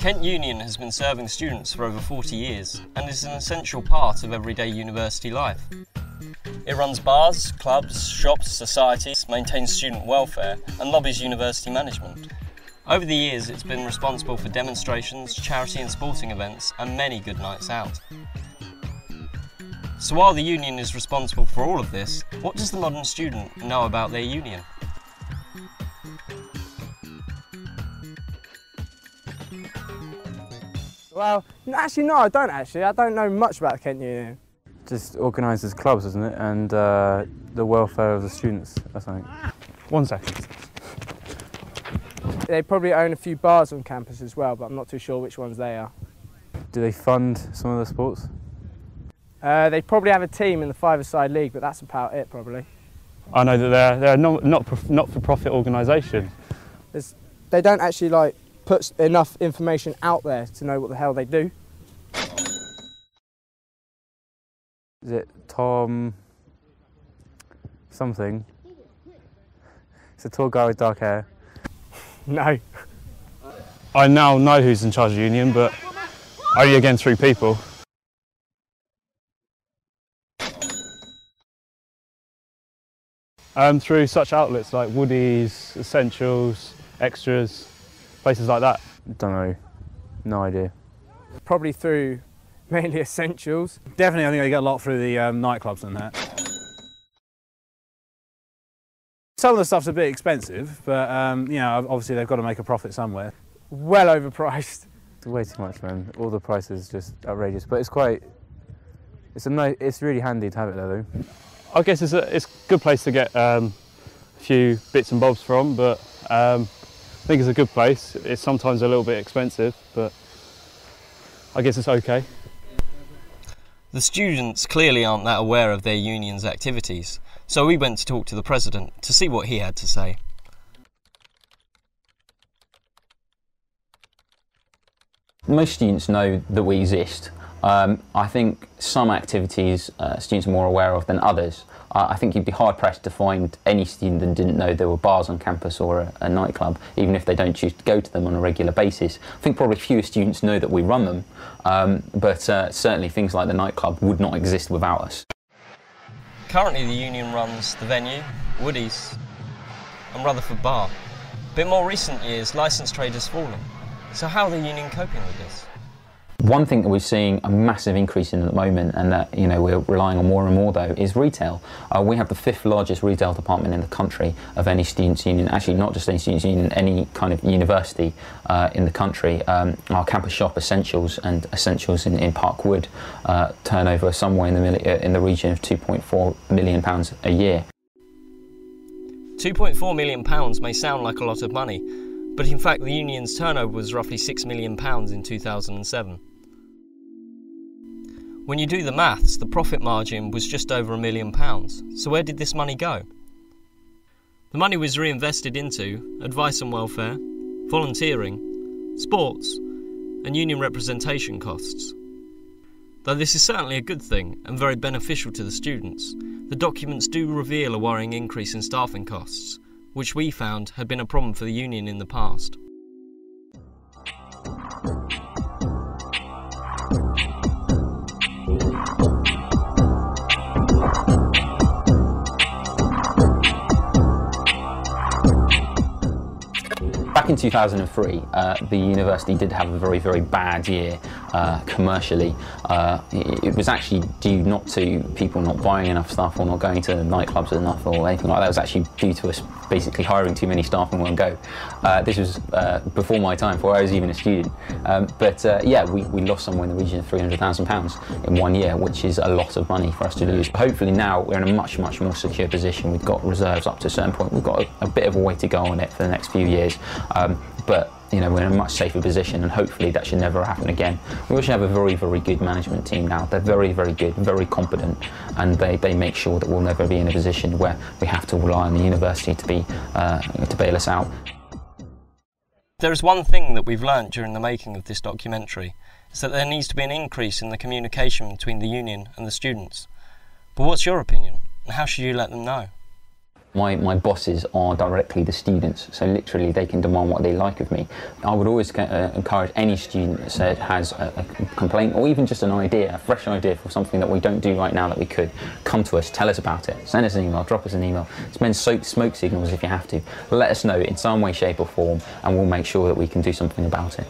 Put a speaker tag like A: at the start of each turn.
A: Kent Union has been serving students for over 40 years and is an essential part of everyday university life. It runs bars, clubs, shops, societies, maintains student welfare and lobbies university management. Over the years it's been responsible for demonstrations, charity and sporting events and many good nights out. So while the union is responsible for all of this, what does the modern student know about their union?
B: Well, actually no, I don't actually. I don't know much about the Kent Union.
C: Just organises clubs, isn't it? And the welfare of the students, I think.
D: 1 second.
B: They probably own a few bars on campus as well, but I'm not too sure which ones they are.
C: Do they fund some of the sports?
B: They probably have a team in the five-a-side league, but that's about it probably.
D: I know that they're a not-for-profit organisation.
B: They don't actually put enough information out there to know what the hell they do.
C: Is it Tom something? It's a tall guy with dark hair.
B: No.
D: I now know who's in charge of the union, but only again through people. Through such outlets like Woodies, Essentials, Extras, places like that.
C: Don't know. No idea.
B: Probably through mainly Essentials.
E: Definitely, I think they get a lot through the nightclubs and that. Some of the stuff's a bit expensive, but you know, obviously they've got to make a profit somewhere.
B: Well overpriced.
C: It's way too much, man. All the prices just outrageous, but it's really handy to have it there, though.
D: I guess it's a good place to get a few bits and bobs from, but I think it's a good place. It's sometimes a little bit expensive, but I guess it's okay.
A: The students clearly aren't that aware of their union's activities, so we went to talk to the president to see what he had to say.
F: Most students know that we exist. I think some activities students are more aware of than others. I think you'd be hard pressed to find any student that didn't know there were bars on campus or a nightclub, even if they don't choose to go to them on a regular basis. I think probably fewer students know that we run them, but certainly things like the nightclub would not exist without us.
A: Currently the union runs the Venue, Woodies and Rutherford Bar. But in more recent years, licensed trade has fallen. So how are the union coping with this?
F: One thing that we're seeing a massive increase in at the moment, and that we're relying on more and more though, is retail. We have the 5th largest retail department in the country of any students' union, actually not just any students' union, any kind of university in the country. Our campus shop Essentials and Essentials in Parkwood turn over somewhere in the region of £2.4 million a year.
A: £2.4 million may sound like a lot of money, but in fact the union's turnover was roughly £6 million in 2007. When you do the maths, the profit margin was just over £1 million. So where did this money go? The money was reinvested into advice on welfare, volunteering, sports, and union representation costs. Though this is certainly a good thing and very beneficial to the students, the documents do reveal a worrying increase in staffing costs, which we found had been a problem for the union in the past.
F: Back in 2003, the university did have a very, very bad year commercially. It was actually due not to people not buying enough stuff or not going to nightclubs enough or anything like that. It was actually due to us basically hiring too many staff in one go. This was before my time, before I was even a student. Yeah, we lost somewhere in the region of £300,000 in 1 year, which is a lot of money for us to lose. Hopefully now we're in a much, much more secure position. We've got reserves up to a certain point. We've got a bit of a way to go on it for the next few years. But we're in a much safer position, and hopefully that should never happen again. We also have a very, very good management team now. They're very, very good, very competent, and they make sure that we'll never be in a position where we have to rely on the university to bail us out.
A: There is one thing that we've learnt during the making of this documentary, is that there needs to be an increase in the communication between the union and the students. But what's your opinion, and how should you let them know?
F: My bosses are directly the students, so literally they can demand what they like of me. I would always encourage any student that has a complaint or even just an idea, a fresh idea for something that we don't do right now that we could, come to us, tell us about it, send us an email, drop us an email, send smoke signals if you have to. Let us know in some way, shape or form, and we'll make sure that we can do something about it.